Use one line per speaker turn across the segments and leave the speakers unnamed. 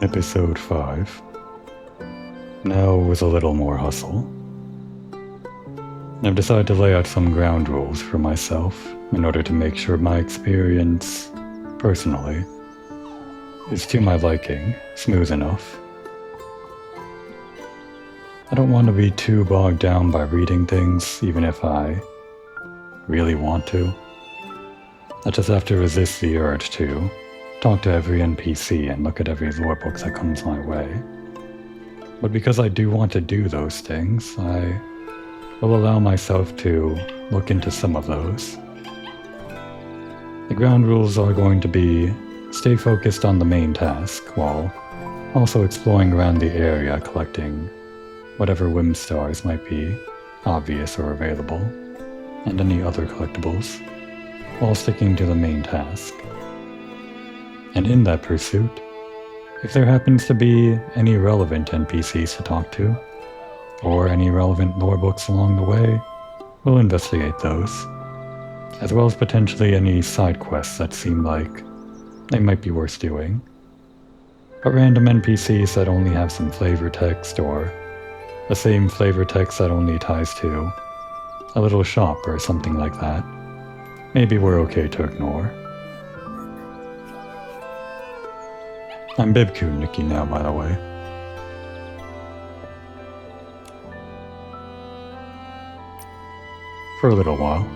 Episode 5. Now with a little more hustle. I've decided to lay out some ground rules for myself in order to make sure my experience, personally, is to my liking, smooth enough. I don't want to be too bogged down by reading things, even if I really want to. I just have to resist the urge to talk to every NPC and look at every lore book that comes my way. But because I do want to do those things, I will allow myself to look into some of those. The ground rules are going to be stay focused on the main task while also exploring around the area collecting whatever whim stars might be obvious or available, and any other collectibles, while sticking to the main task. And in that pursuit, if there happens to be any relevant NPCs to talk to, or any relevant lore books along the way, we'll investigate those, as well as potentially any side quests that seem like they might be worth doing. But random NPCs that only have some flavor text, or the same flavor text that only ties to a little shop or something like that, maybe we're okay to ignore. I'm Bibku Nikki now, by the way. For a little while.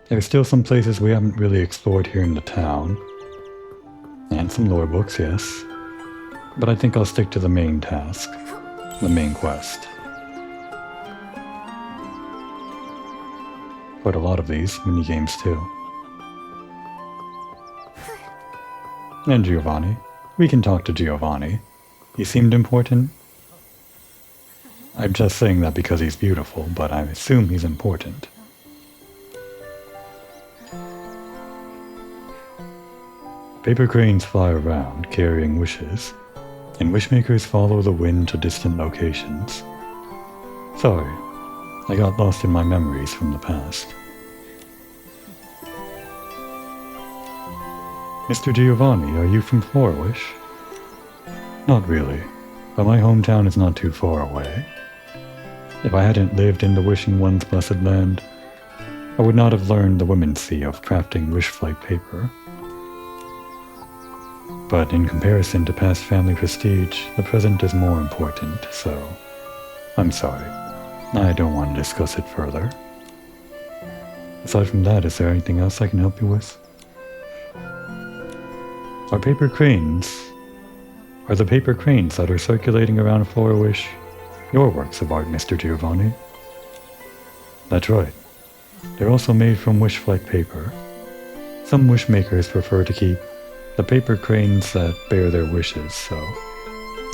There's still some places we haven't really explored here in the town. And some lore books, yes. But I think I'll stick to the main task. The main quest. Quite a lot of these minigames too. And Giovanni. We can talk to Giovanni. He seemed important. I'm just saying that because he's beautiful, but I assume he's important. Paper cranes fly around, carrying wishes, and wishmakers follow the wind to distant locations. Sorry, I got lost in my memories from the past. Mr. Giovanni, are you from Flourish? Not really, but my hometown is not too far away. If I hadn't lived in the Wishing One's blessed land, I would not have learned the womency of crafting wish-flight paper. But in comparison to past family prestige, the present is more important, so I'm sorry. I don't want to discuss it further. Aside from that, is there anything else I can help you with? Are the paper cranes that are circulating around Flourish your works of art, Mr. Giovanni? That's right. They're also made from wish-flight paper. Some wishmakers prefer to keep the paper cranes that bear their wishes, so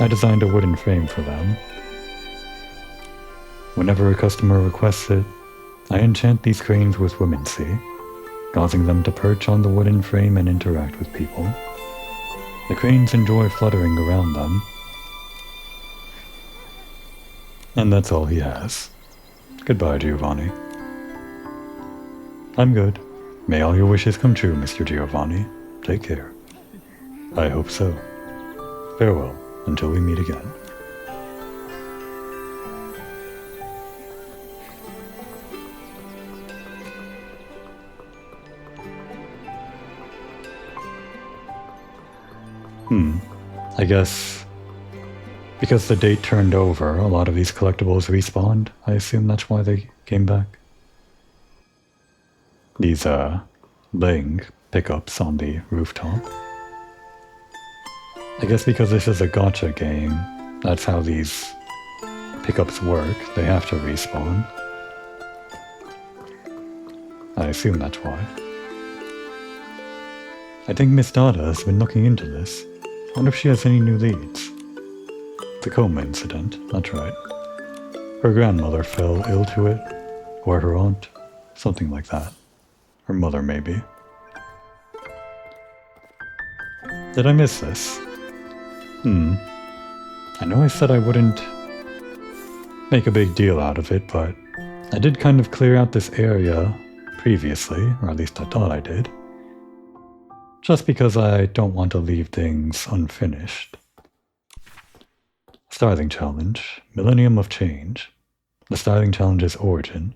I designed a wooden frame for them. Whenever a customer requests it, I enchant these cranes with womancy, causing them to perch on the wooden frame and interact with people. The cranes enjoy fluttering around them. And that's all he has. Goodbye, Giovanni. I'm good. May all your wishes come true, Mr. Giovanni. Take care. I hope so. Farewell, until we meet again. I guess because the date turned over, a lot of these collectibles respawned. I assume that's why they came back. These, Ling pickups on the rooftop. I guess because this is a gacha game, that's how these pickups work. They have to respawn. I assume that's why. I think Miss Dada has been looking into this. I wonder if she has any new leads. The coma incident, that's right. Her grandmother fell ill to it, or her aunt, something like that. Her mother, maybe. Did I miss this? I know I said I wouldn't make a big deal out of it, but I did kind of clear out this area previously, or at least I thought I did, just because I don't want to leave things unfinished. Styling Challenge, Millennium of Change, the Styling Challenge's origin.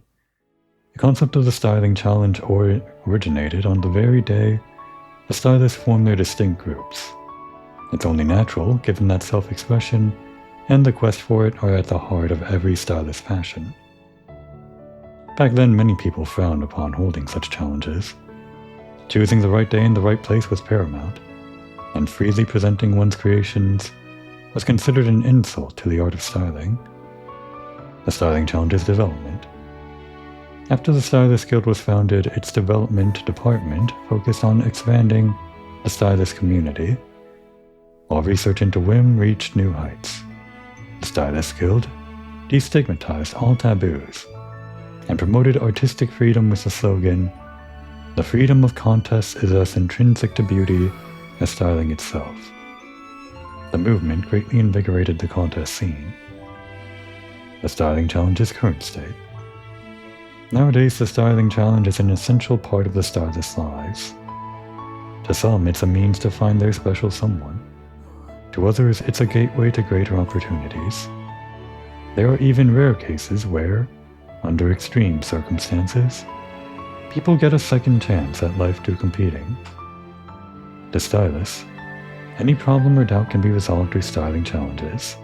The concept of the Styling Challenge originated on the very day the stylists formed their distinct groups. It's only natural, given that self-expression and the quest for it are at the heart of every stylist passion. Back then, many people frowned upon holding such challenges. Choosing the right day and the right place was paramount, and freely presenting one's creations was considered an insult to the art of styling. The Styling Challenge's development. After the Stylist Guild was founded, its development department focused on expanding the stylist community, while research into whim reached new heights. The Stylist Guild destigmatized all taboos and promoted artistic freedom with the slogan, "The freedom of contest is as intrinsic to beauty as styling itself." The movement greatly invigorated the contest scene. The Styling Challenge's current state. Nowadays, the Styling Challenge is an essential part of the stylist's lives. To some, it's a means to find their special someone. To others, it's a gateway to greater opportunities. There are even rare cases where, under extreme circumstances, people get a second chance at life through competing. To stylists, any problem or doubt can be resolved through styling challenges.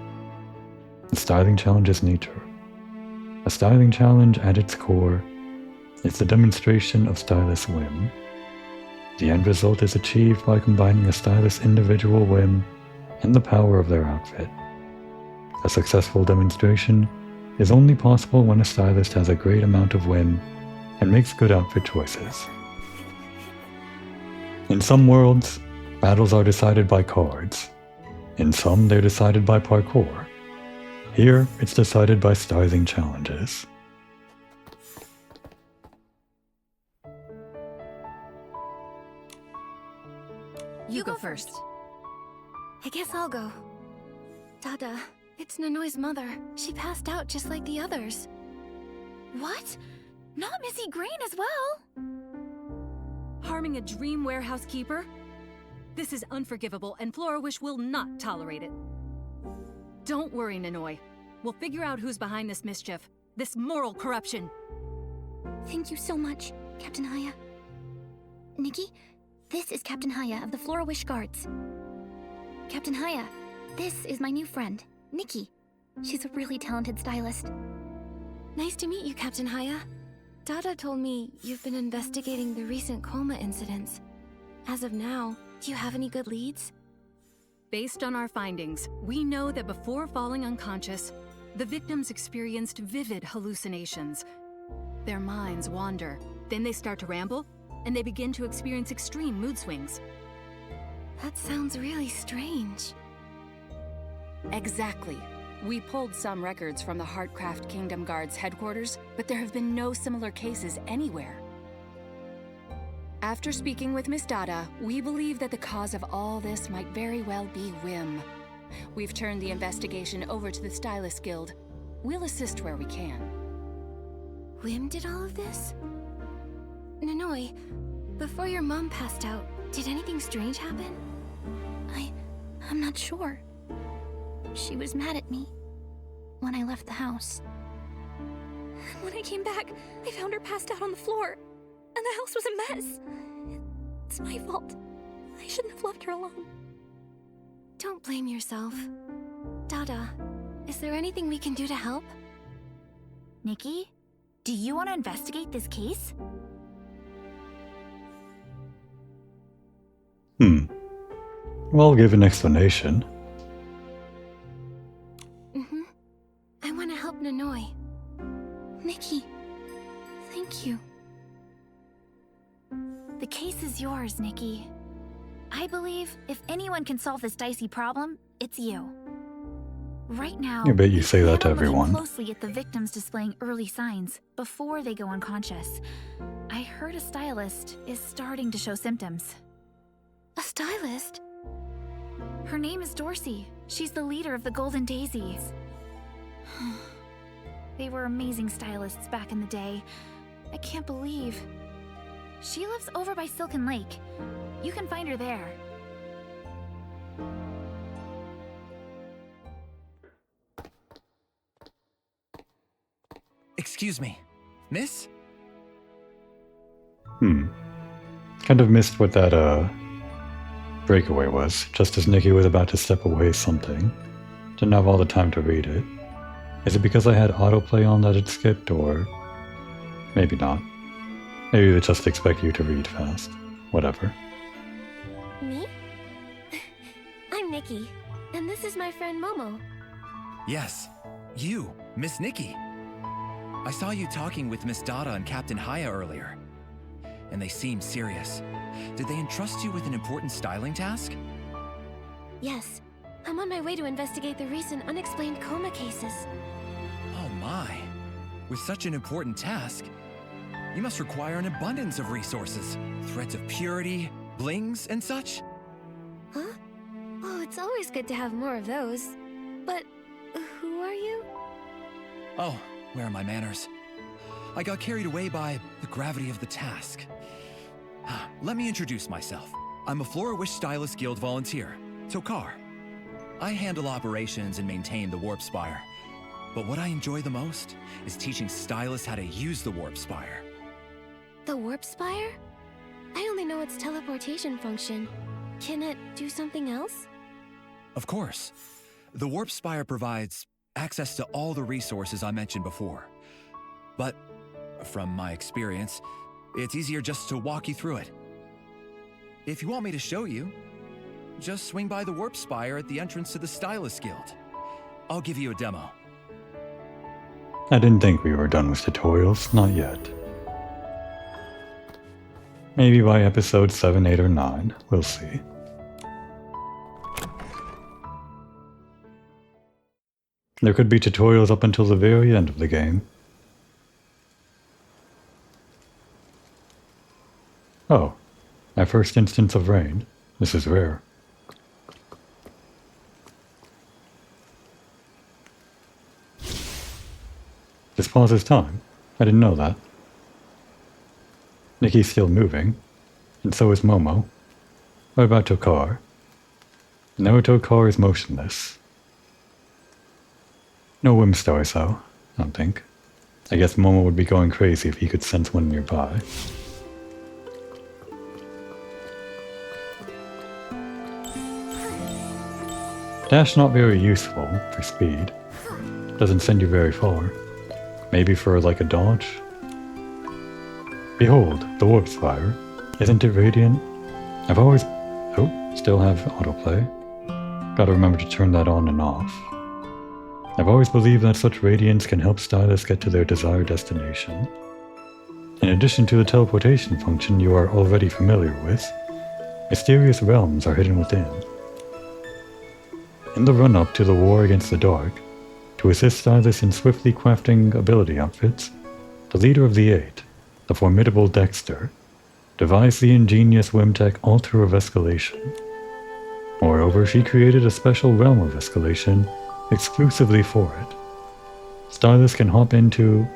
The Styling Challenge's nature. A styling challenge at its core is the demonstration of stylist whim. The end result is achieved by combining a stylist's individual whim and the power of their outfit. A successful demonstration is only possible when a stylist has a great amount of whim and makes good outfit choices. In some worlds, battles are decided by cards. In some, they're decided by parkour. Here, it's decided by styling challenges.
You go first.
I guess I'll go. Dada, it's Nanoi's mother. She passed out just like the others. What? Not Missy Green as well?
Harming a dream warehouse keeper? This is unforgivable, and Florawish will not tolerate it. Don't worry, Nanoi. We'll figure out who's behind this mischief, this moral corruption.
Thank you so much, Captain Haya. Nikki, this is Captain Haya of the Florawish Guards. Captain Haya, this is my new friend, Nikki. She's a really talented stylist. Nice to meet you, Captain Haya. Dada told me you've been investigating the recent coma incidents. As of now, do you have any good leads?
Based on our findings, we know that before falling unconscious, the victims experienced vivid hallucinations. Their minds wander, then they start to ramble, and they begin to experience extreme mood swings.
That sounds really strange.
Exactly. We pulled some records from the Heartcraft Kingdom Guard's headquarters, but there have been no similar cases anywhere. After speaking with Miss Dada, we believe that the cause of all this might very well be whim. We've turned the investigation over to the Stylist Guild. We'll assist where we can.
Whim did all of this? Nanoi, before your mom passed out, did anything strange happen? I'm not sure. She was mad at me when I left the house. And when I came back, I found her passed out on the floor, and the house was a mess. It's my fault. I shouldn't have left her alone. Don't blame yourself. Dada, is there anything we can do to help?
Nikki, do you want to investigate this case?
Well, I'll give an explanation.
I want to help Nanoi. Nikki, thank you.
The case is yours, Nikki. I believe if anyone can solve this dicey problem, it's you. Right now,
I bet you say that to
plan on looking
everyone.
closely at the victims displaying early signs before they go unconscious. I heard a stylist is starting to show symptoms.
A stylist?
Her name is Dorsey. She's the leader of the Golden Daisies. They were amazing stylists back in the day. I can't believe She lives over by Silken Lake. You can find her there.
Excuse me, miss?
Kind of missed what that, breakaway was, just as Nikki was about to step away something. Didn't have all the time to read it. Is it because I had autoplay on that it skipped, or... maybe not. Maybe they just expect you to read fast. Whatever.
Me? I'm Nikki, and this is my friend Momo.
Yes, you, Miss Nikki. I saw you talking with Miss Dada and Captain Haya earlier, and they seemed serious. Did they entrust you with an important styling task?
Yes, I'm on my way to investigate the recent unexplained coma cases.
Oh my. With such an important task, you must require an abundance of resources. Threads of purity, blings, and such.
Huh? Oh, it's always good to have more of those. But who are you?
Oh, where are my manners? I got carried away by the gravity of the task. Let me introduce myself. I'm a Flora Wish Stylist Guild volunteer, Tokar. I handle operations and maintain the Warp Spire. But what I enjoy the most is teaching stylists how to use the Warp Spire.
The Warp Spire? I only know its teleportation function. Can it do something else?
Of course. The Warp Spire provides access to all the resources I mentioned before. But from my experience, it's easier just to walk you through it. If you want me to show you, just swing by the Warp Spire at the entrance to the Stylist Guild. I'll give you a demo.
I didn't think we were done with tutorials, not yet. Maybe by episode 7, 8, or 9, we'll see. There could be tutorials up until the very end of the game. Oh, my first instance of rain. This is rare. This pauses time. I didn't know that. Nikki's still moving, and so is Momo. What about Tokar? No, Tokar is motionless. No Whimstars though, I don't think. I guess Momo would be going crazy if he could sense one nearby. Dash not very useful for speed. Doesn't send you very far. Maybe for like a dodge? Behold, the Warp Spire. Isn't it radiant? I've always... Oh, still have autoplay. Gotta remember to turn that on and off. I've always believed that such radiance can help stylists get to their desired destination. In addition to the teleportation function you are already familiar with, mysterious realms are hidden within. In the run-up to the war against the dark, to assist stylists in swiftly crafting ability outfits, the leader of the Eight, the formidable Dexter, devised the ingenious Whimtech Altar of Escalation. Moreover, she created a special realm of escalation exclusively for it. Stylists can hop into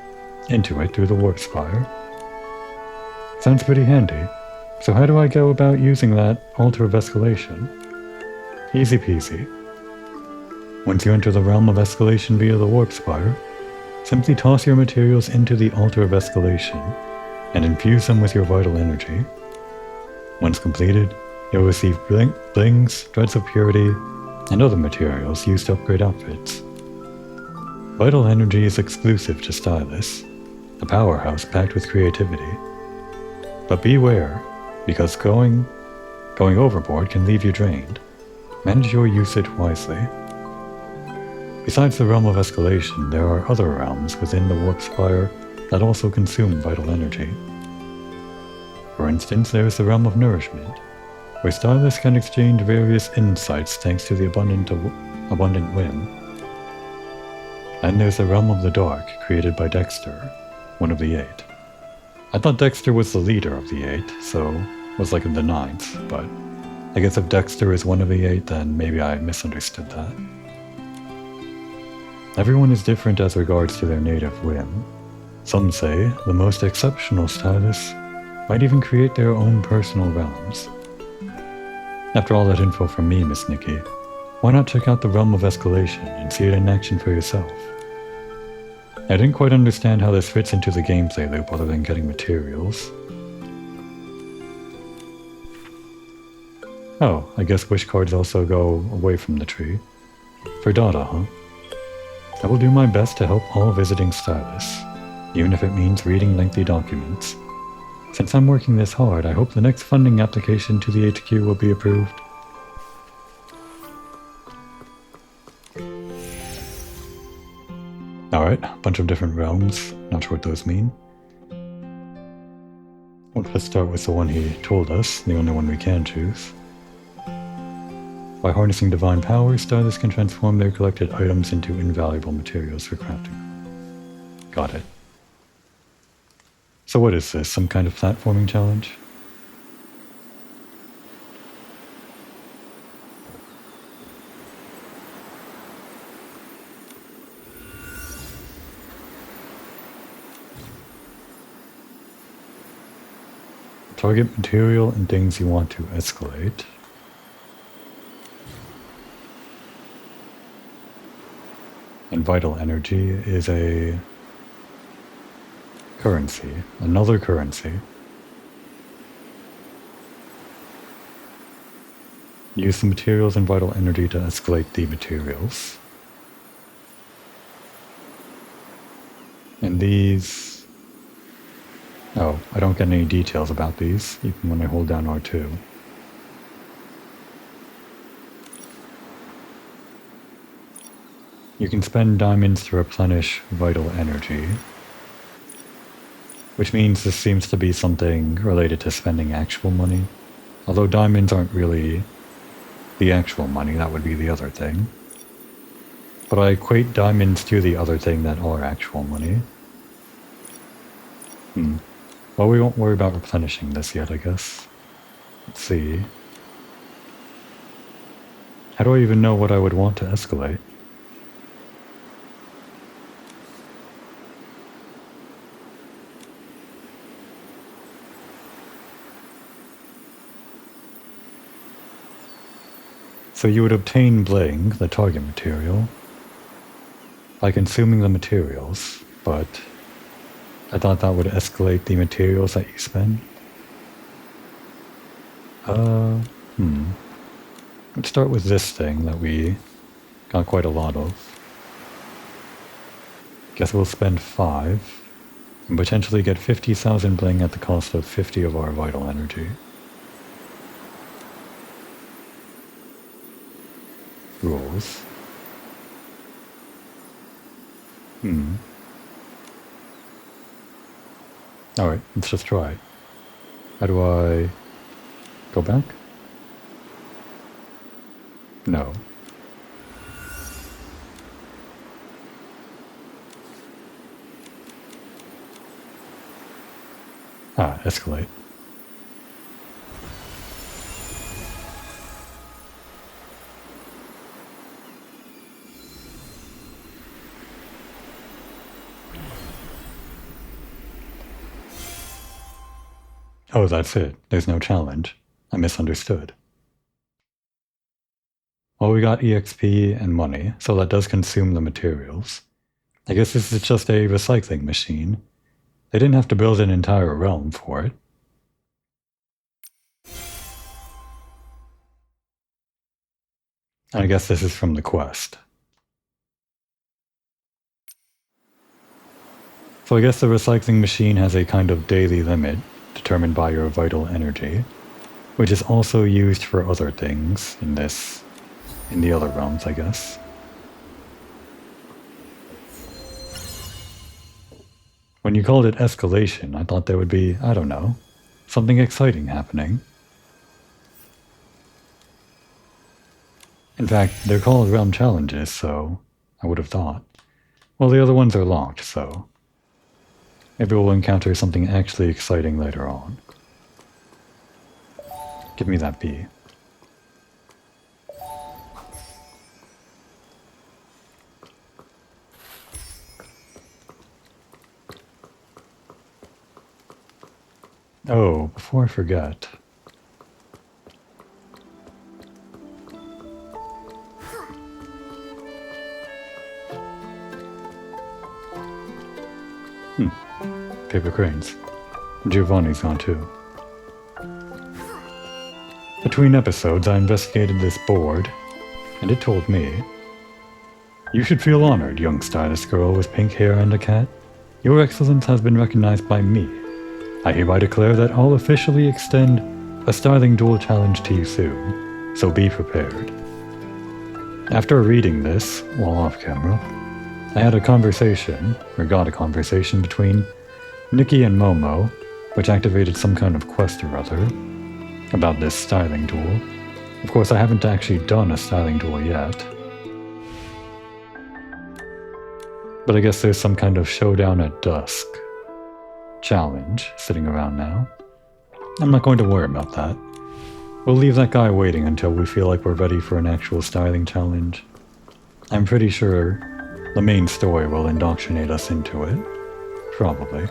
it through the Warp Spire. Sounds pretty handy. So how do I go about using that Altar of Escalation? Easy peasy. Once you enter the realm of escalation via the Warp Spire, simply toss your materials into the Altar of Escalation and infuse them with your vital energy. Once completed, you'll receive blings, threads of purity, and other materials used to upgrade outfits. Vital energy is exclusive to stylists, a powerhouse packed with creativity. But beware, because going overboard can leave you drained. Manage your usage wisely. Besides the realm of escalation, there are other realms within the Warp Spire that also consume vital energy. For instance, there is the realm of nourishment, where stylists can exchange various insights thanks to the abundant whim. And there's the realm of the dark, created by Dexter, one of the Eight. I thought Dexter was the leader of the Eight, so was like in the Ninth, but I guess if Dexter is one of the Eight, then maybe I misunderstood that. Everyone is different as regards to their native whim. Some say the most exceptional stylists might even create their own personal realms. After all that info from me, Miss Nikki, why not check out the Realm of Escalation and see it in action for yourself? I didn't quite understand how this fits into the gameplay loop other than getting materials. Oh, I guess wish cards also go away from the tree. For data, huh? I will do my best to help all visiting stylists, even if it means reading lengthy documents. Since I'm working this hard, I hope the next funding application to the HQ will be approved. Alright, a bunch of different realms. Not sure what those mean. Well, let's start with the one he told us, the only one we can choose. By harnessing divine power, stylists can transform their collected items into invaluable materials for crafting. Got it. So what is this, some kind of platforming challenge? Target material and things you want to escalate. And vital energy is a currency, another currency. Use the materials and vital energy to escalate the materials. And these... oh, I don't get any details about these, even when I hold down R2. You can spend diamonds to replenish vital energy, which means this seems to be something related to spending actual money. Although diamonds aren't really the actual money, that would be the other thing. But I equate diamonds to the other thing that are actual money. Well, we won't worry about replenishing this yet, I guess. Let's see. How do I even know what I would want to escalate? So you would obtain bling, the target material, by consuming the materials, but I thought that would escalate the materials that you spend. Let's start with this thing that we got quite a lot of. Guess we'll spend 5 and potentially get 50,000 bling at the cost of 50 of our vital energy. Rules. Alright, let's just try. How do I go back? No. Escalate. Oh, that's it. There's no challenge. I misunderstood. Well, we got EXP and money, so that does consume the materials. I guess this is just a recycling machine. They didn't have to build an entire realm for it. I guess this is from the quest. So I guess the recycling machine has a kind of daily limit, determined by your vital energy, which is also used for other things in the other realms, I guess. When you called it escalation, I thought there would be, I don't know, something exciting happening. In fact, they're called realm challenges, so I would have thought. Well, the other ones are locked, so maybe we'll encounter something actually exciting later on. Give me that bee. Oh, before I forget. Paper cranes. Giovanni's gone too. Between episodes, I investigated this board, and it told me, "You should feel honored, young stylist girl with pink hair and a cat. Your excellence has been recognized by me. I hereby declare that I'll officially extend a styling duel challenge to you soon, so be prepared." After reading this, while off camera, I had a conversation, or got a conversation between Nikki and Momo, which activated some kind of quest or other, about this styling duel. Of course, I haven't actually done a styling duel yet. But I guess there's some kind of showdown at dusk challenge sitting around now. I'm not going to worry about that. We'll leave that guy waiting until we feel like we're ready for an actual styling challenge. I'm pretty sure the main story will indoctrinate us into it. Probably.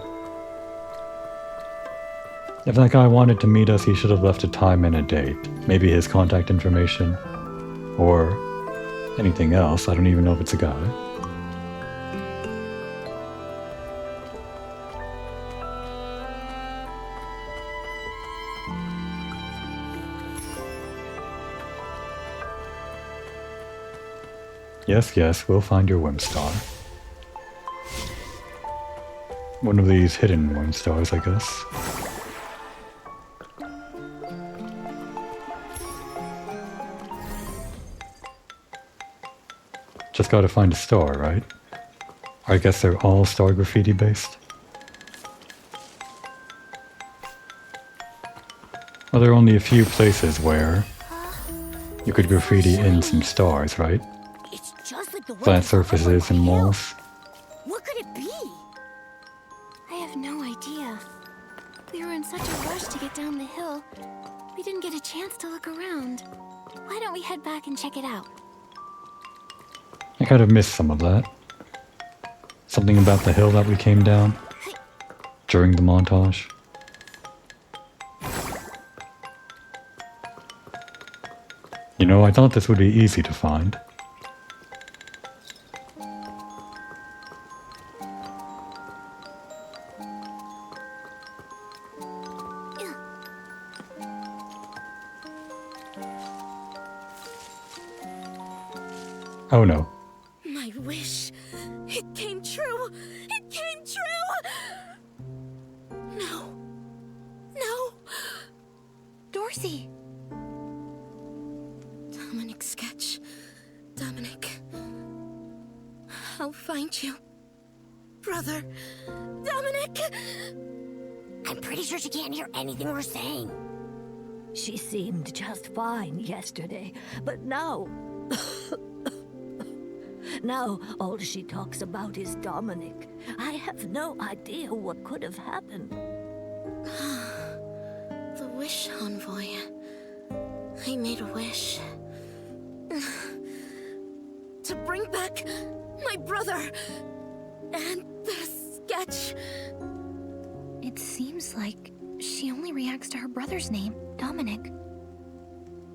If that guy wanted to meet us, he should have left a time and a date. Maybe his contact information. Or anything else. I don't even know if it's a guy. Yes, yes, we'll find your Whimstar. One of these hidden Whimstars, I guess. Just gotta find a star, right? I guess they're all star graffiti based. Well, there are only a few places where you could graffiti in some stars, right?
It's just like the
Flat surfaces and walls.
What could it be?
I have no idea. We were in such a rush to get down the hill, we didn't get a chance to look around. Why don't we head back and check it out?
I kind of missed some of that. Something about the hill that we came down during the montage. You know, I thought this would be easy to find. Oh no.
My wish. It came true. It came true. No. No.
Dorsey!
Dominic sketch. Dominic. I'll find you. Brother. Dominic! I'm pretty sure she can't hear anything we're saying.
She seemed just fine yesterday, but now... Now, all she talks about is Dominic. I have no idea what could have happened.
The wish envoy. I made a wish. To bring back my brother. And the sketch.
It seems like she only reacts to her brother's name, Dominic.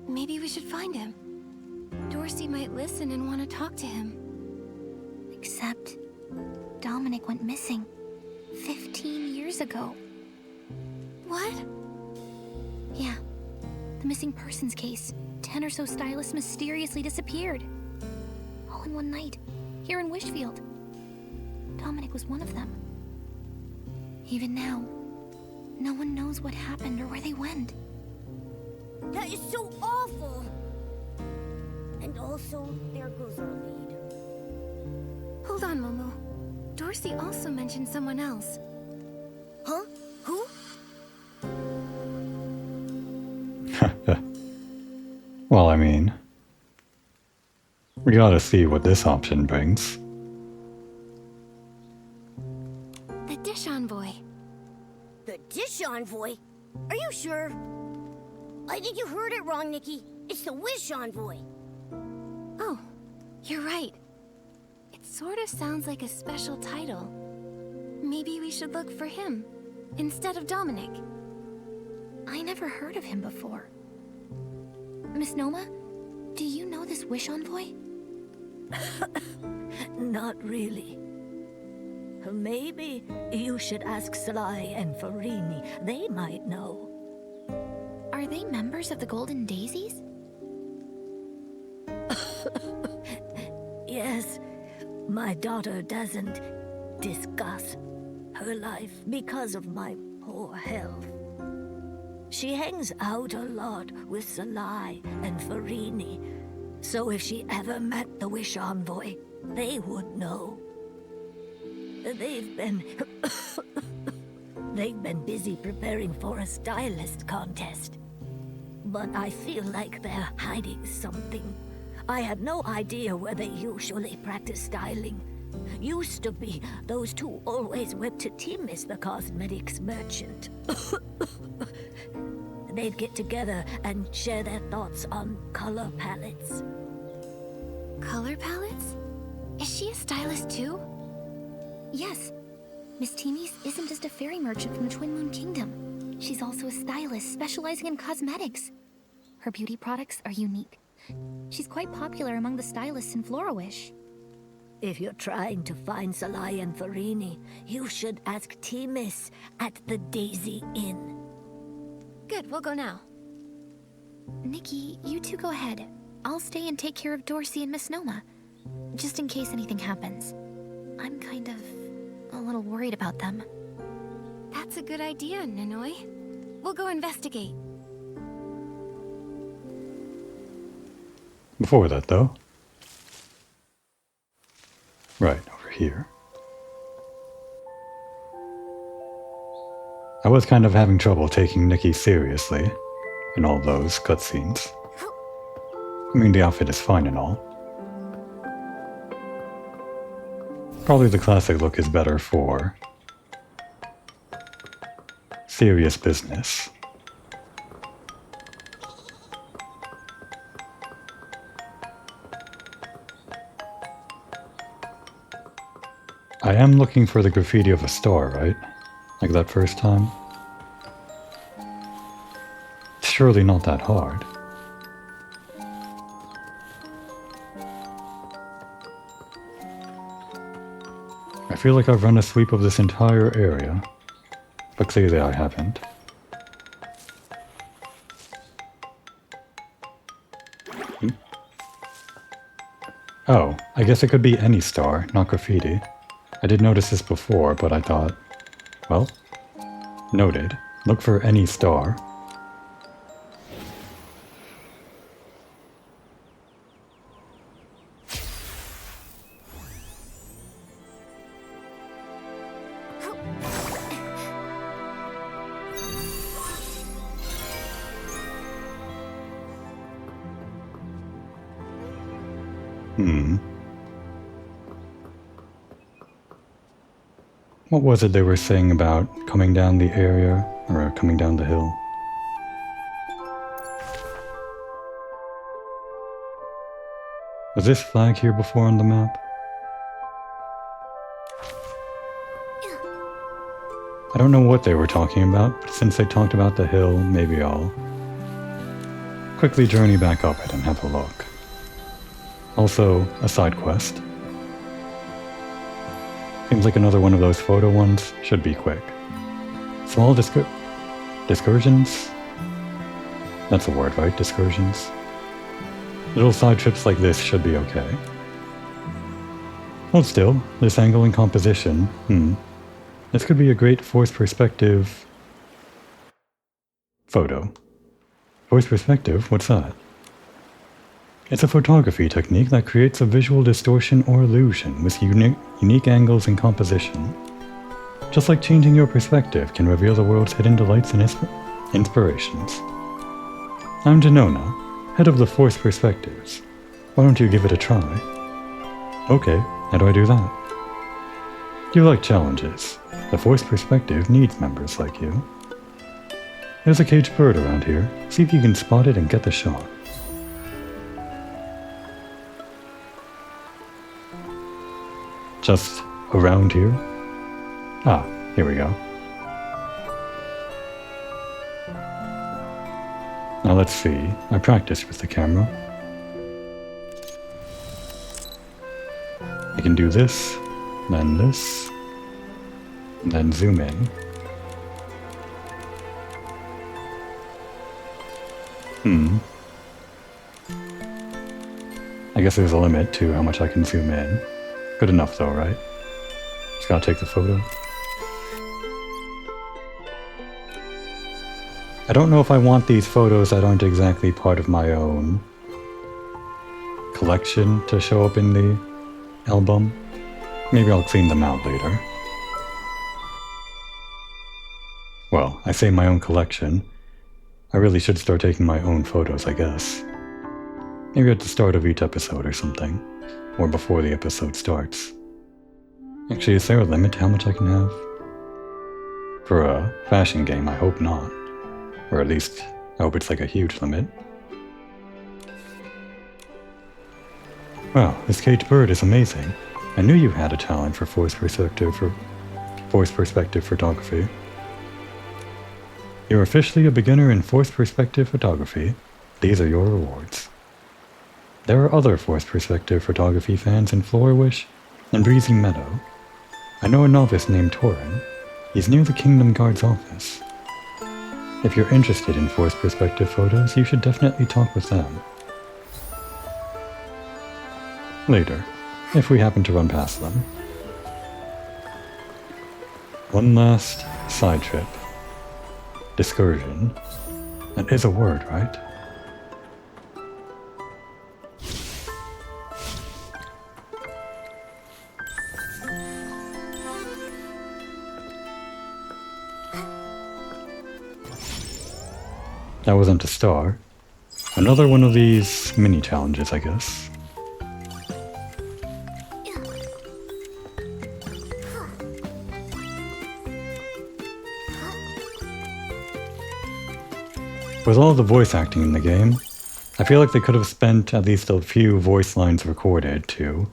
Maybe we should find him. Dorsey might listen and want to talk to him. Except, Dominic went missing 15 years ago.
What?
Yeah, the missing persons case. 10 or so stylists mysteriously disappeared. All in one night, here in Wishfield. Dominic was one of them. Even now, no one knows what happened or where they went.
That is so awful! And also, there goes our lead.
Hold on, Momo. Dorsey also mentioned someone else.
Huh? Who?
Well, I mean, we gotta see what this option brings.
The Dish Envoy.
The Dish Envoy? Are you sure? I think you heard it wrong, Nikki. It's the Wish Envoy.
Oh, you're right. It sort of sounds like a special title. Maybe we should look for him, instead of Dominic. I never heard of him before. Miss Noma, do you know this wish envoy?
Not really. Maybe you should ask Sly and Farini. They might know.
Are they members of the Golden Daisies?
Yes, my daughter doesn't discuss her life because of my poor health. She hangs out a lot with Sly and Farini, so if she ever met the Wish Envoy, they would know. They've been busy preparing for a stylist contest. But I feel like they're hiding something. I had no idea where they usually practice styling. Used to be, those two always went to Timis, the cosmetics merchant. They'd get together and share their thoughts on color palettes.
Color palettes? Is she a stylist too? Yes. Miss Timis isn't just a fairy merchant from the Twin Moon Kingdom. She's also a stylist specializing in cosmetics. Her beauty products are unique. She's quite popular among the stylists in Florawish.
If you're trying to find Sly and Farini, you should ask Timis at the Daisy Inn.
Good, we'll go now. Nikki, you two go ahead. I'll stay and take care of Dorsey and Miss Noma, just in case anything happens. I'm kind of a little worried about them. That's a good idea, Nanoi. We'll go investigate.
Before that, though. Right, over here. I was kind of having trouble taking Nikki seriously in all those cutscenes. I mean, the outfit is fine and all. Probably the classic look is better for serious business. I am looking for the graffiti of a star, right? Like that first time? It's surely not that hard. I feel like I've run a sweep of this entire area, but clearly I haven't. Oh, I guess it could be any star, not graffiti. I did notice this before, but I thought, well, noted. Look for any star. What was it they were saying about coming down the area, or coming down the hill? Was this flag here before on the map? I don't know what they were talking about, but since they talked about the hill, maybe I'll quickly journey back up it and have a look. Also, a side quest. Seems like another one of those photo ones. Should be quick. Small discursions? That's a word, right? Discursions? Little side trips like this should be okay. Hold still. This angle and composition. This could be a great forced perspective photo. Forced perspective? What's that? It's a photography technique that creates a visual distortion or illusion with unique angles and composition. Just like changing your perspective can reveal the world's hidden delights and inspirations. I'm Janona, head of the Forced Perspectives. Why don't you give it a try? Okay, how do I do that? You like challenges. The Forced Perspective needs members like you. There's a caged bird around here. See if you can spot it and get the shot. Just around here? Ah, here we go. Now let's see. I practiced with the camera. I can do this, and then zoom in. I guess there's a limit to how much I can zoom in. Good enough though, right? Just gotta take the photo. I don't know if I want these photos that aren't exactly part of my own collection to show up in the album. Maybe I'll clean them out later. Well, I say my own collection. I really should start taking my own photos, I guess. Maybe at the start of each episode or something. Or before the episode starts. Actually, is there a limit to how much I can have? For a fashion game, I hope not. Or at least, I hope it's like a huge limit. Wow, this caged bird is amazing. I knew you had a talent for forced perspective photography. You're officially a beginner in forced perspective photography. These are your rewards. There are other forced perspective photography fans in Flourish and Breezy Meadow. I know a novice named Torin. He's near the Kingdom Guard's office. If you're interested in forced perspective photos, you should definitely talk with them. Later, if we happen to run past them. One last side trip. Discretion. That is a word, right? That wasn't a star. Another one of these mini challenges, I guess. With all the voice acting in the game, I feel like they could have spent at least a few voice lines recorded to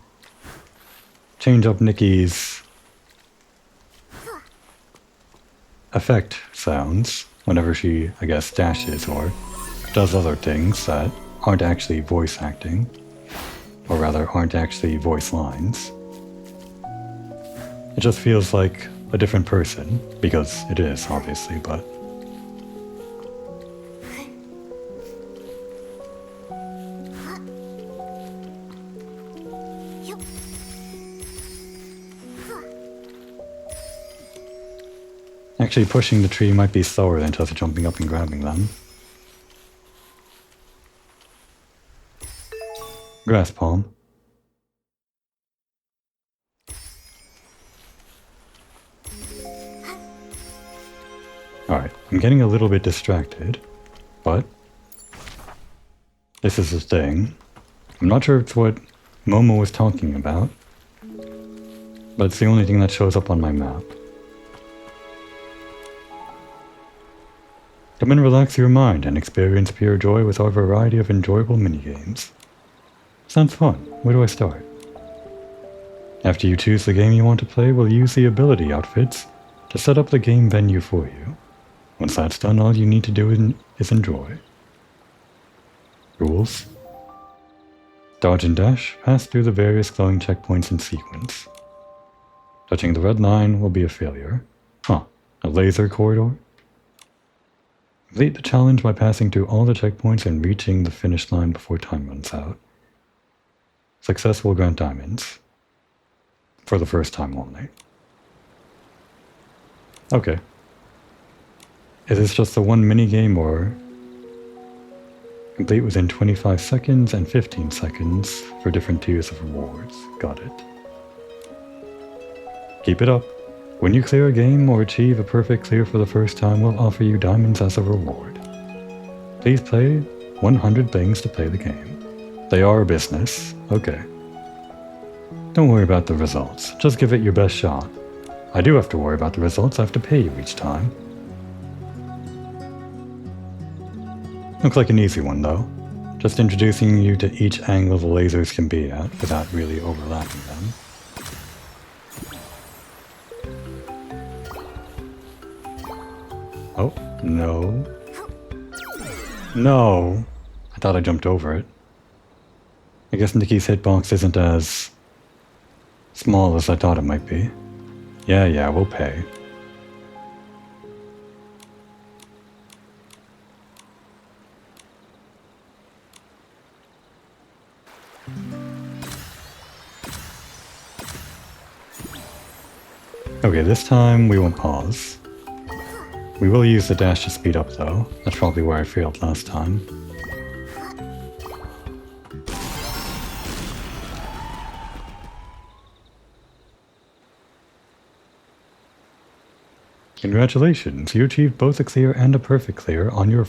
change up Nikki's effect sounds whenever she, I guess, dashes or does other things that aren't actually voice acting, or rather aren't actually voice lines. It just feels like a different person, because it is, obviously, but actually pushing the tree might be slower than just jumping up and grabbing them. Grass palm. Alright, I'm getting a little bit distracted, but this is the thing. I'm not sure it's what Momo was talking about, but it's the only thing that shows up on my map. Come and relax your mind and experience pure joy with our variety of enjoyable minigames. Sounds fun. Where do I start? After you choose the game you want to play, we'll use the ability outfits to set up the game venue for you. Once that's done, all you need to do is enjoy. Rules. Dodge and dash, pass through the various glowing checkpoints in sequence. Touching the red line will be a failure. Huh, a laser corridor? Complete the challenge by passing through all the checkpoints and reaching the finish line before time runs out. Success will grant diamonds. For the first time only. Okay. Is this just the one minigame or complete within 25 seconds and 15 seconds for different tiers of rewards? Got it. Keep it up. When you clear a game or achieve a perfect clear for the first time, we'll offer you diamonds as a reward. Please play 100 things to play the game. They are a business. Okay. Don't worry about the results. Just give it your best shot. I do have to worry about the results. I have to pay you each time. Looks like an easy one, though. Just introducing you to each angle the lasers can be at without really overlapping them. Oh, no. No! I thought I jumped over it. I guess Nikki's hitbox isn't as small as I thought it might be. Yeah, we'll pay. Okay, this time we won't pause. We will use the dash to speed up though. That's probably where I failed last time. Congratulations, you achieved both a clear and a perfect clear on your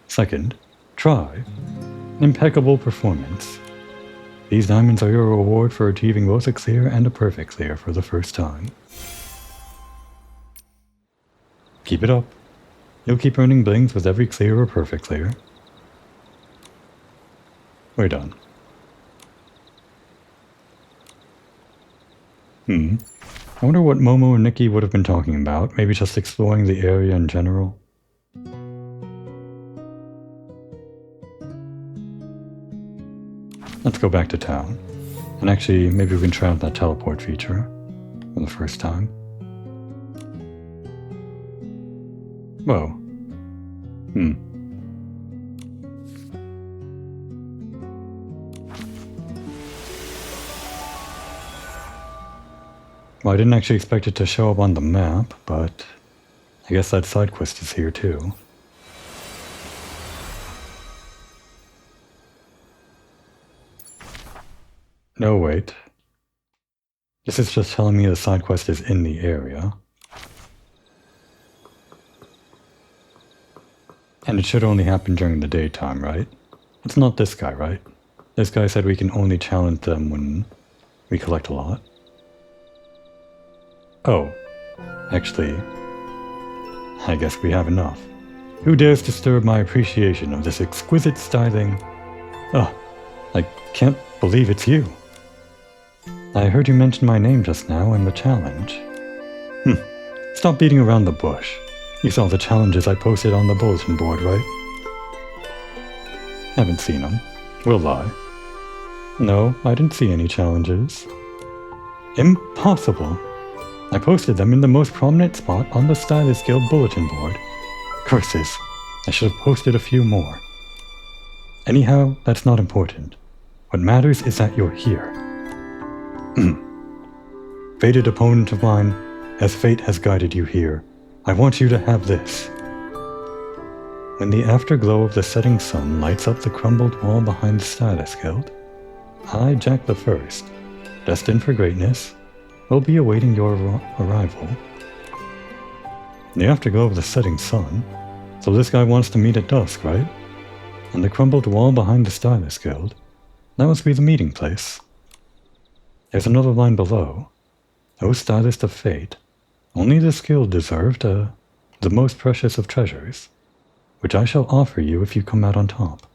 second try. Impeccable performance. These diamonds are your reward for achieving both a clear and a perfect clear for the first time. Keep it up. You'll keep earning blings with every clear or perfect clear. We're done. I wonder what Momo and Nikki would have been talking about. Maybe just exploring the area in general. Let's go back to town. And actually, maybe we can try out that teleport feature for the first time. Whoa. Well, I didn't actually expect it to show up on the map, but I guess that side quest is here too. No, wait. This is just telling me the side quest is in the area. And it should only happen during the daytime, right? It's not this guy, right? This guy said we can only challenge them when we collect a lot. Oh, actually, I guess we have enough. Who dares disturb my appreciation of this exquisite styling? Oh, I can't believe it's you. I heard you mention my name just now in the challenge. Stop beating around the bush. You saw the challenges I posted on the bulletin board, right? Haven't seen them. Will lie. No, I didn't see any challenges. Impossible! I posted them in the most prominent spot on the Stylist Guild bulletin board. Curses. I should have posted a few more. Anyhow, that's not important. What matters is that you're here. Fated opponent of mine, as fate has guided you here, I want you to have this. When the afterglow of the setting sun lights up the crumbled wall behind the Stylist Guild, I, Jack the First, destined for greatness, will be awaiting your arrival. The afterglow of the setting sun, so this guy wants to meet at dusk, right? And the crumbled wall behind the Stylist Guild, that must be the meeting place. There's another line below. O Stylist of Fate, only this guild deserved the most precious of treasures, which I shall offer you if you come out on top.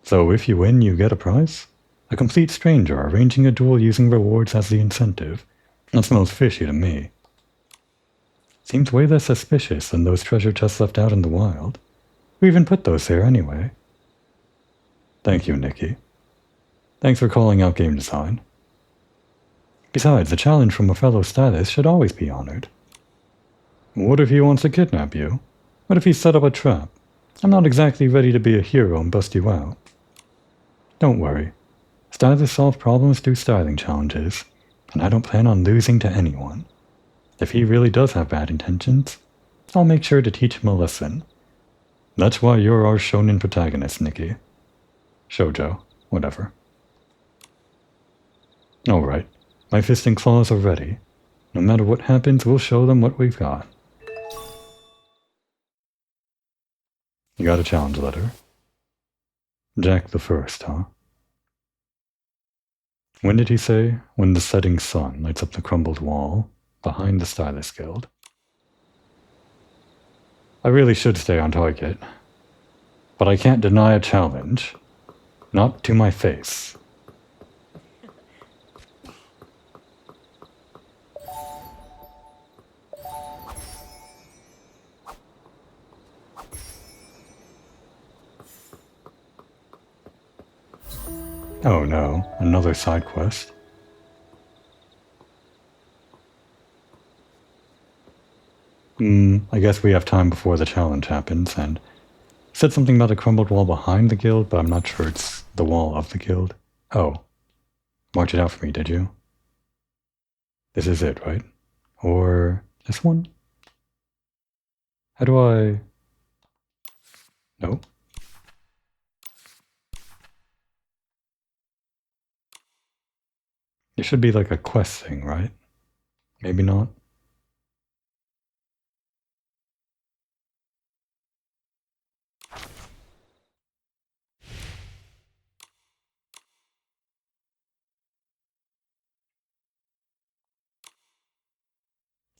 So if you win, you get a prize? A complete stranger arranging a duel using rewards as the incentive. That smells fishy to me. Seems way less suspicious than those treasure chests left out in the wild. Who even put those there anyway? Thank you, Nikki. Thanks for calling out game design. Besides, a challenge from a fellow stylist should always be honored. What if he wants to kidnap you? What if he set up a trap? I'm not exactly ready to be a hero and bust you out. Don't worry. Stylists solve problems through styling challenges, and I don't plan on losing to anyone. If he really does have bad intentions, I'll make sure to teach him a lesson. That's why you're our shonen protagonist, Nikki. Shoujo, whatever. Alright, my fist and claws are ready. No matter what happens, we'll show them what we've got. You got a challenge letter. Jack the First, huh? When did he say? When the setting sun lights up the crumbled wall behind the Stylist Guild. I really should stay on target. But I can't deny a challenge. Not to my face. Oh no, another side quest. I guess we have time before the challenge happens, and said something about a crumbled wall behind the guild, but I'm not sure it's the wall of the guild. Oh. Marked it out for me, did you? This is it, right? Or this one? How do I... No. It should be like a quest thing, right? Maybe not.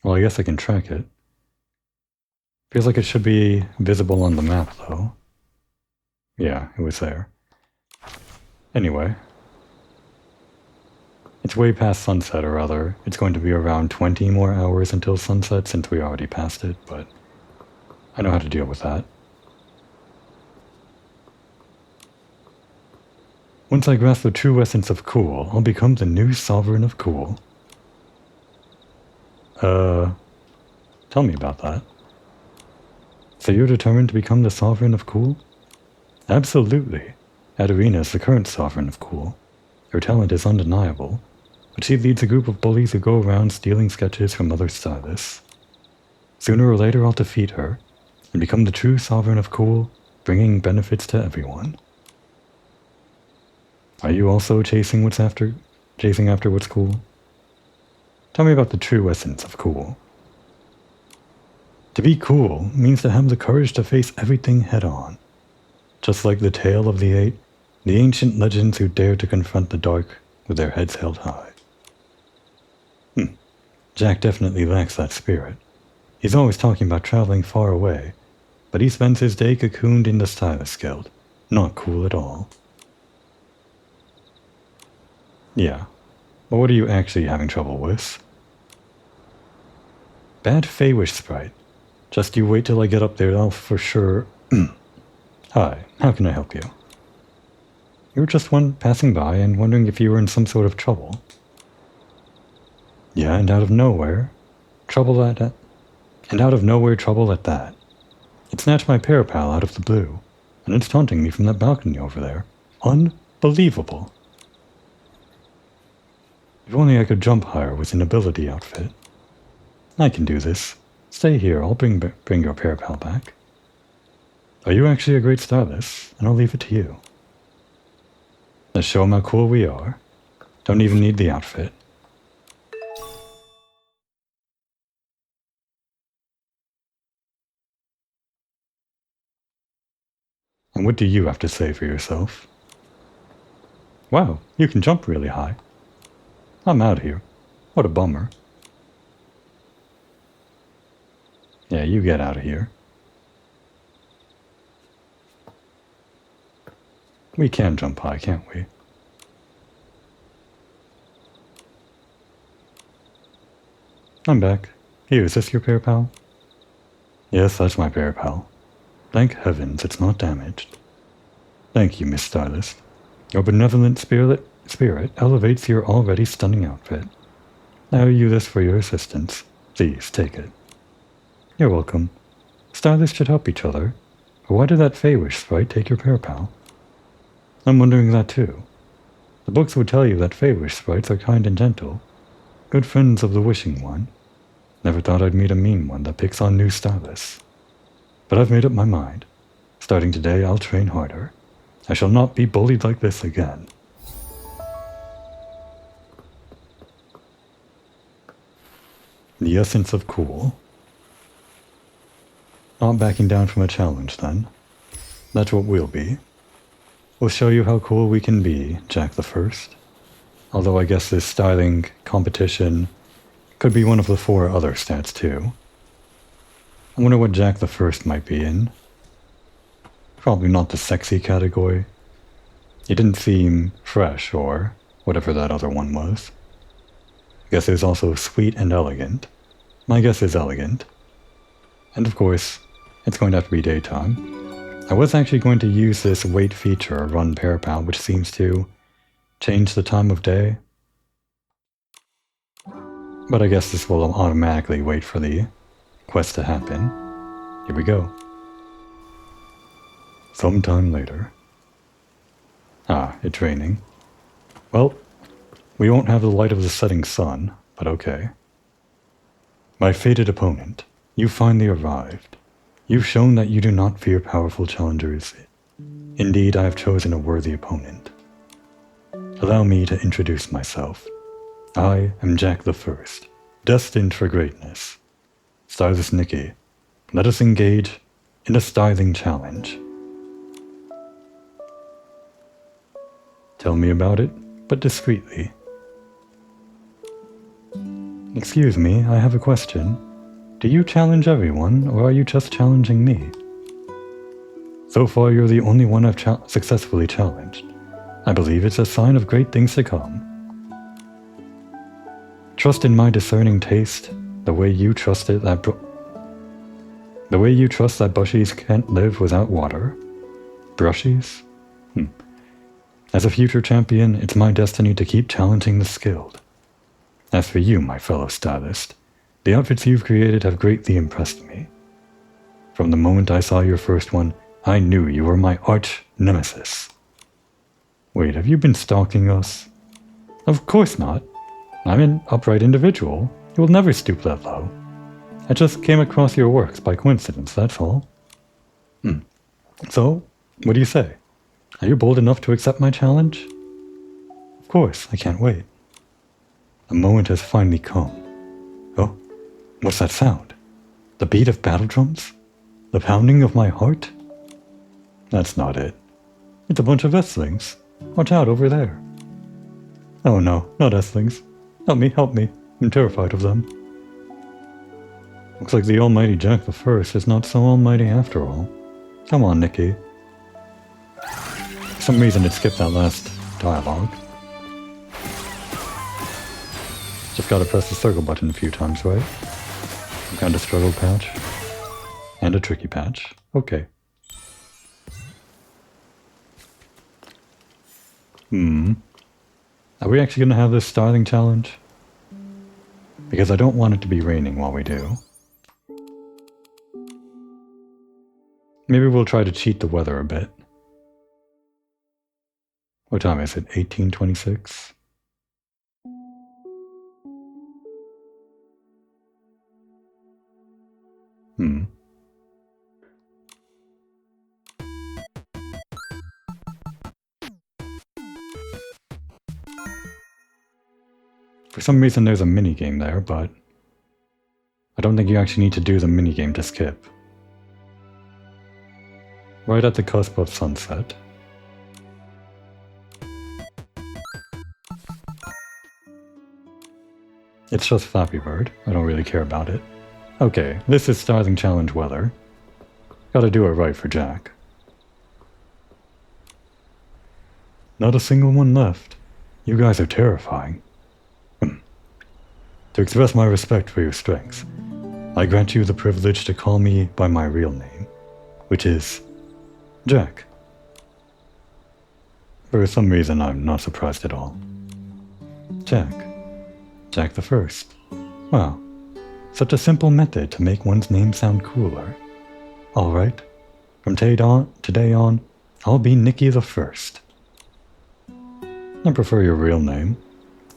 Well, I guess I can track it. Feels like it should be visible on the map, though. Yeah, it was there. Anyway. It's way past sunset, or rather, it's going to be around 20 more hours until sunset since we already passed it, but I know how to deal with that. Once I grasp the true essence of cool, I'll become the new sovereign of cool. Tell me about that. So you're determined to become the sovereign of cool? Absolutely. Adarina is the current sovereign of cool. Her talent is undeniable, but she leads a group of bullies who go around stealing sketches from other stylists. Sooner or later I'll defeat her, and become the true sovereign of cool, bringing benefits to everyone. Are you also chasing after what's cool? Tell me about the true essence of cool. To be cool means to have the courage to face everything head-on. Just like the tale of the eight, the ancient legends who dared to confront the dark with their heads held high. Jack definitely lacks that spirit. He's always talking about traveling far away, but he spends his day cocooned in the Stylist Guild. Not cool at all. Yeah, but what are you actually having trouble with? Bad Feywish sprite. Just you wait till I get up there, I'll for sure... Hi, how can I help you? You were just one passing by and wondering if you were in some sort of trouble. Yeah, and out of nowhere, trouble at that. It snatched my parapal out of the blue, and it's taunting me from that balcony over there. Unbelievable. If only I could jump higher with an ability outfit. I can do this. Stay here, I'll bring your parapal back. Are you actually a great stylist? And I'll leave it to you. Let's show them how cool we are. Don't even need the outfit. And what do you have to say for yourself? Wow, you can jump really high. I'm out here. What a bummer. Yeah, you get out of here. We can jump high, can't we? I'm back. Here, is this your parapal? Yes, that's my parapal. Thank heavens it's not damaged. Thank you, Miss Stylist. Your benevolent spirit elevates your already stunning outfit. I owe you this for your assistance. Please, take it. You're welcome. Stylists should help each other. But why did that Feywish sprite take your parapal? I'm wondering that too. The books would tell you that Feywish sprites are kind and gentle. Good friends of the Wishing One. Never thought I'd meet a mean one that picks on new stylists. But I've made up my mind. Starting today, I'll train harder. I shall not be bullied like this again. The essence of cool. Not backing down from a challenge, then. That's what we'll be. We'll show you how cool we can be, Jack the First. Although I guess this styling competition could be one of the 4 other stats, too. I wonder what Jack the First might be in. Probably not the sexy category. He didn't seem fresh, or whatever that other one was. I guess there's also sweet and elegant. My guess is elegant. And of course, it's going to have to be daytime. I was actually going to use this wait feature, run parapal, which seems to change the time of day. But I guess this will automatically wait for the quest to happen. Here we go. Sometime later. Ah, it's raining. Well, we won't have the light of the setting sun, but okay. My fated opponent, you finally arrived. You've shown that you do not fear powerful challengers. Indeed, I have chosen a worthy opponent. Allow me to introduce myself. I am Jack the First, destined for greatness. Stylist Nikki, let us engage in a styling challenge. Tell me about it, but discreetly. Excuse me, I have a question. Do you challenge everyone, or are you just challenging me? So far, you're the only one I've successfully challenged. I believe it's a sign of great things to come. Trust in my discerning taste, the way you trust that bushies can't live without water. Brushies? As a future champion, it's my destiny to keep challenging the skilled. As for you, my fellow stylist, the outfits you've created have greatly impressed me. From the moment I saw your first one, I knew you were my arch nemesis. Wait, have you been stalking us? Of course not. I'm an upright individual. You will never stoop that low. I just came across your works by coincidence, that's all. So, what do you say? Are you bold enough to accept my challenge? Of course, I can't wait. The moment has finally come. Oh, what's that sound? The beat of battle drums? The pounding of my heart? That's not it. It's a bunch of Estlings. Watch out over there. Oh no, not Estlings. Help me. I'm terrified of them. Looks like the almighty Jack the First is not so almighty after all. Come on, Nikki. For some reason it skipped that last dialogue. Just gotta press the circle button a few times, right? Some kind of struggle patch. And a tricky patch. Okay. Are we actually gonna have this styling challenge? Because I don't want it to be raining while we do. Maybe we'll try to cheat the weather a bit. What time is it? 18:26? For some reason there's a minigame there, but I don't think you actually need to do the minigame to skip. Right at the cusp of sunset. It's just Flappy Bird. I don't really care about it. Okay, this is styling challenge weather. Gotta do it right for Jack. Not a single one left. You guys are terrifying. To express my respect for your strengths, I grant you the privilege to call me by my real name, which is Jack. For some reason, I'm not surprised at all. Jack. Jack the First. Wow. Such a simple method to make one's name sound cooler. Alright. From today on, I'll be Nikki the First. I prefer your real name.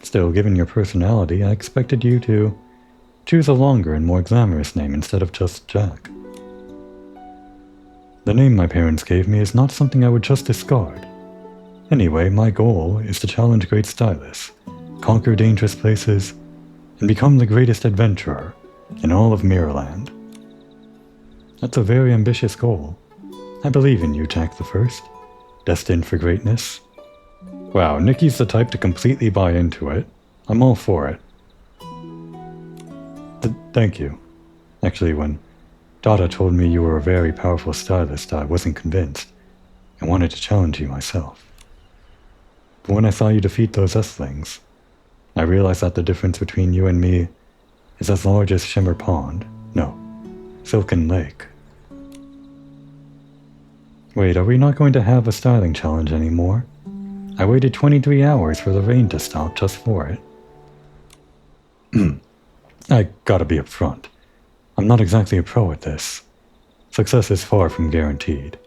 Still, given your personality, I expected you to choose a longer and more glamorous name instead of just Jack. The name my parents gave me is not something I would just discard. Anyway, my goal is to challenge great stylists, conquer dangerous places, and become the greatest adventurer in all of Mirrorland. That's a very ambitious goal. I believe in you, Jack the First, destined for greatness. Wow, Nikki's the type to completely buy into it. I'm all for it. Thank you. Actually, when Dada told me you were a very powerful stylist, I wasn't convinced. I wanted to challenge you myself. But when I saw you defeat those Estlings, I realized that the difference between you and me is as large as Shimmer Pond. No, Silken Lake. Wait, are we not going to have a styling challenge anymore? I waited 23 hours for the rain to stop just for it. I gotta be upfront. I'm not exactly a pro at this. Success is far from guaranteed.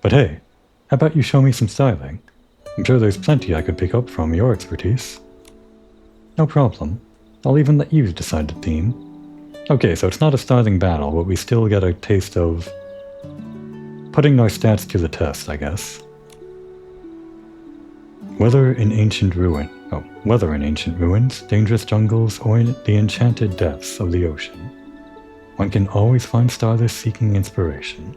But hey, how about you show me some styling? I'm sure there's plenty I could pick up from your expertise. No problem. I'll even let you decide the theme. Okay, so it's not a styling battle, but we still get a taste of putting our stats to the test, I guess. Whether in ancient ruins, dangerous jungles, or in the enchanted depths of the ocean, one can always find stylists seeking inspiration.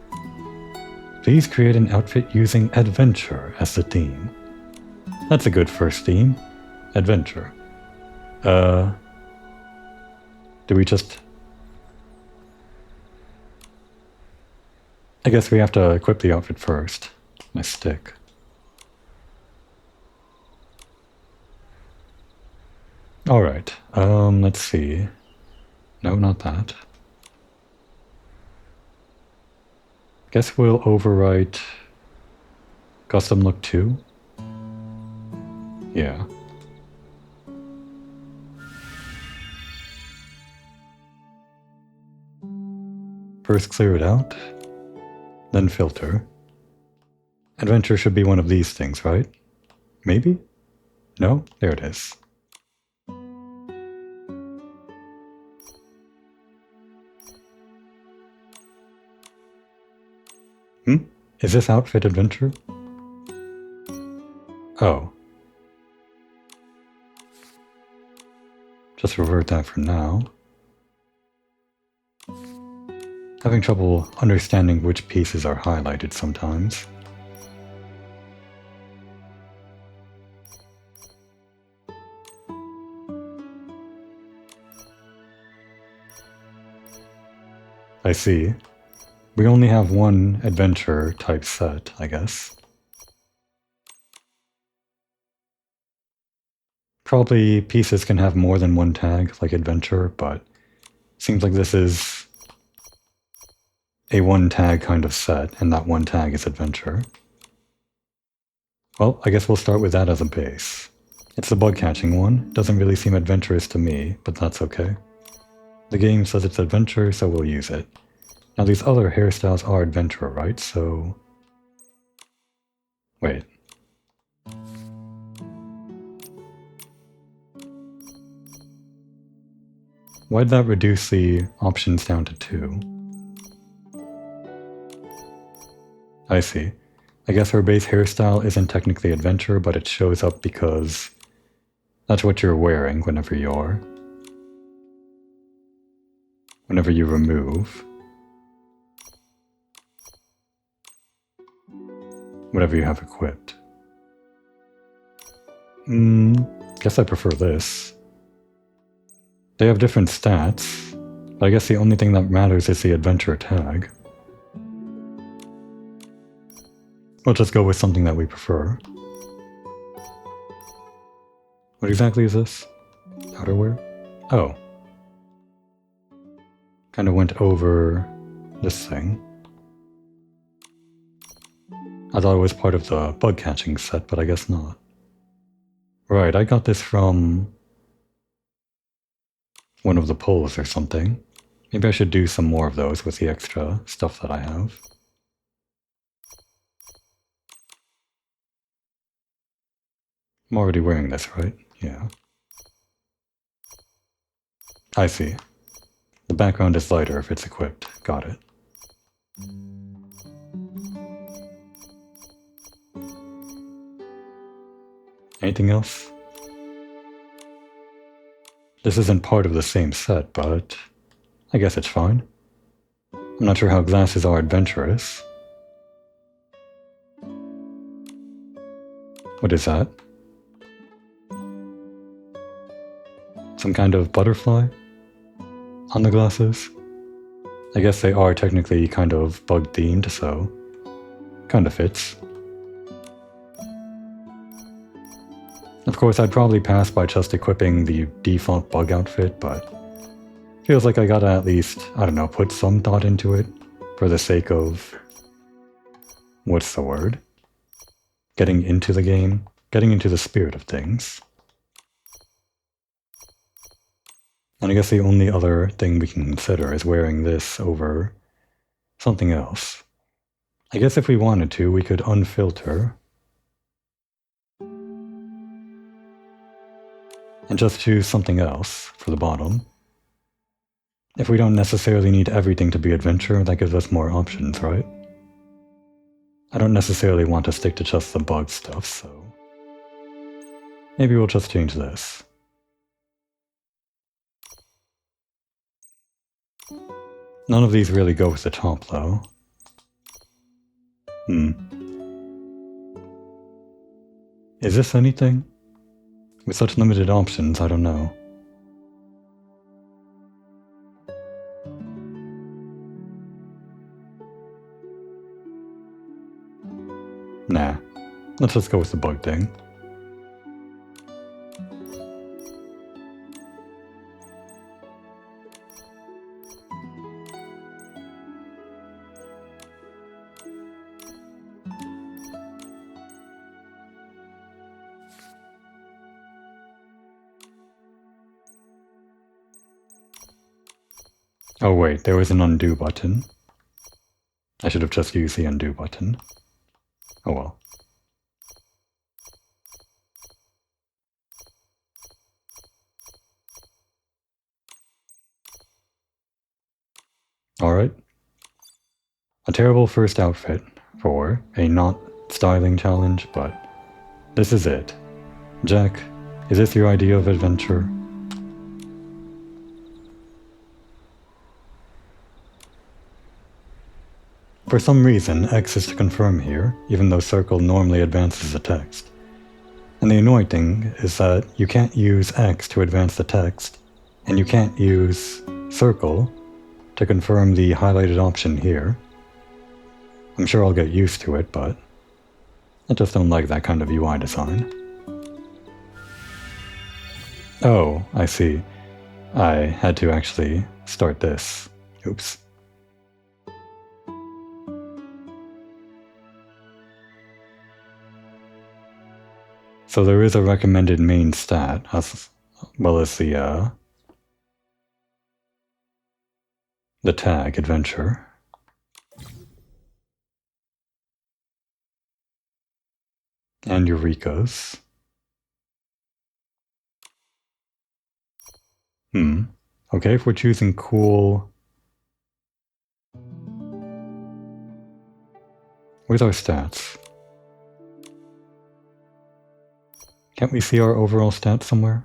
Please create an outfit using adventure as the theme. That's a good first theme. Adventure. Do we just... I guess we have to equip the outfit first. My stick. Alright, let's see. No, not that. Guess we'll overwrite custom look 2. Yeah. First clear it out, then filter. Adventure should be one of these things, right? Maybe? No? There it is. Is this outfit adventure? Oh. Just revert that for now. Having trouble understanding which pieces are highlighted sometimes. I see. We only have one adventure type set, I guess. Probably pieces can have more than one tag, like adventure, but seems like this is a one tag kind of set, and that one tag is adventure. Well, I guess we'll start with that as a base. It's the bug catching one. Doesn't really seem adventurous to me, but that's okay. The game says it's adventure, so we'll use it. Now these other hairstyles are adventure, right? So... wait. Why'd that reduce the options down to 2? I see. I guess her base hairstyle isn't technically adventure, but it shows up because that's what you're wearing whenever you remove. Whatever you have equipped. Guess I prefer this. They have different stats, but I guess the only thing that matters is the adventure tag. We'll just go with something that we prefer. What exactly is this? Outerwear? Oh. Kind of went over this thing. I thought it was part of the bug catching set, but I guess not. Right, I got this from one of the polls or something. Maybe I should do some more of those with the extra stuff that I have. I'm already wearing this, right? Yeah. I see. The background is lighter if it's equipped. Got it. Anything else? This isn't part of the same set, but I guess it's fine. I'm not sure how glasses are adventurous. What is that? Some kind of butterfly on the glasses? I guess they are technically kind of bug themed, so kind of fits. Of course, I'd probably pass by just equipping the default bug outfit, but feels like I gotta at least, I don't know, put some thought into it for the sake of... what's the word? Getting into the game, getting into the spirit of things. And I guess the only other thing we can consider is wearing this over something else. I guess if we wanted to, we could unfilter and just choose something else for the bottom. If we don't necessarily need everything to be adventure, that gives us more options, right? I don't necessarily want to stick to just the bug stuff, so maybe we'll just change this. None of these really go with the top, though. Is this anything? With such limited options, I don't know. Nah, let's just go with the bug thing. Oh wait, there was an undo button. I should have just used the undo button. Oh well. Alright. A terrible first outfit for a not styling challenge, but this is it. Jack, is this your idea of adventure? For some reason, X is to confirm here, even though circle normally advances the text. And the annoying thing is that you can't use X to advance the text, and you can't use circle to confirm the highlighted option here. I'm sure I'll get used to it, but I just don't like that kind of UI design. Oh, I see. I had to actually start this. Oops. So there is a recommended main stat, as well as the tag adventure. And Eureka's. Okay, if we're choosing cool... Where's our stats? Can't we see our overall stats somewhere?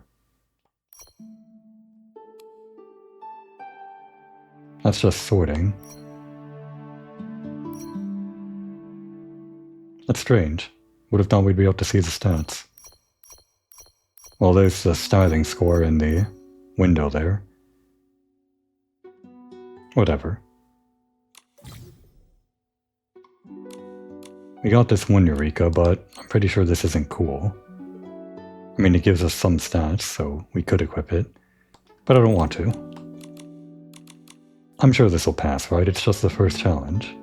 That's just sorting. That's strange. Would have thought we'd be able to see the stats. Well, there's the styling score in the window there. Whatever. We got this one Eureka, but I'm pretty sure this isn't cool. I mean, it gives us some stats, so we could equip it, but I don't want to. I'm sure this will pass, right? It's just the first challenge.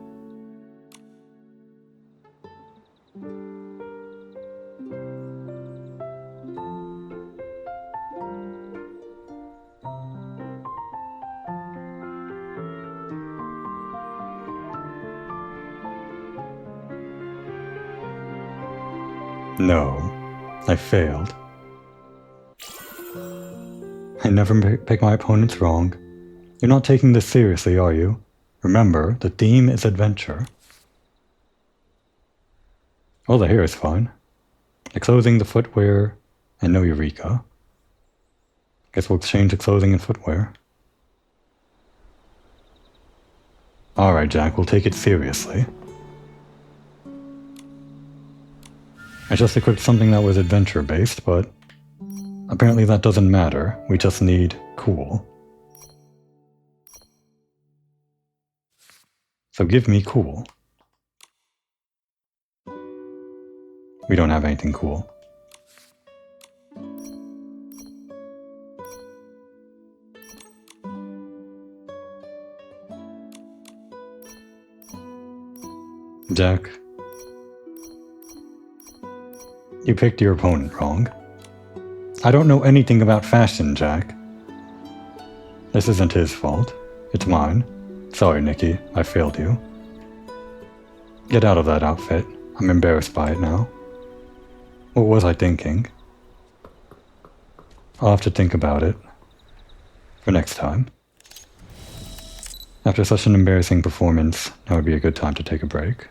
No, I failed. I never pick my opponents wrong. You're not taking this seriously, are you? Remember, the theme is adventure. Well, the hair is fine. The clothing, the footwear, and no Eureka. Guess we'll exchange the clothing and footwear. Alright, Jack, we'll take it seriously. I just equipped something that was adventure-based, but apparently that doesn't matter. We just need cool. So give me cool. We don't have anything cool. Jack. You picked your opponent wrong. I don't know anything about fashion, Jack. This isn't his fault. It's mine. Sorry, Nikki. I failed you. Get out of that outfit. I'm embarrassed by it now. What was I thinking? I'll have to think about it. For next time. After such an embarrassing performance, now would be a good time to take a break.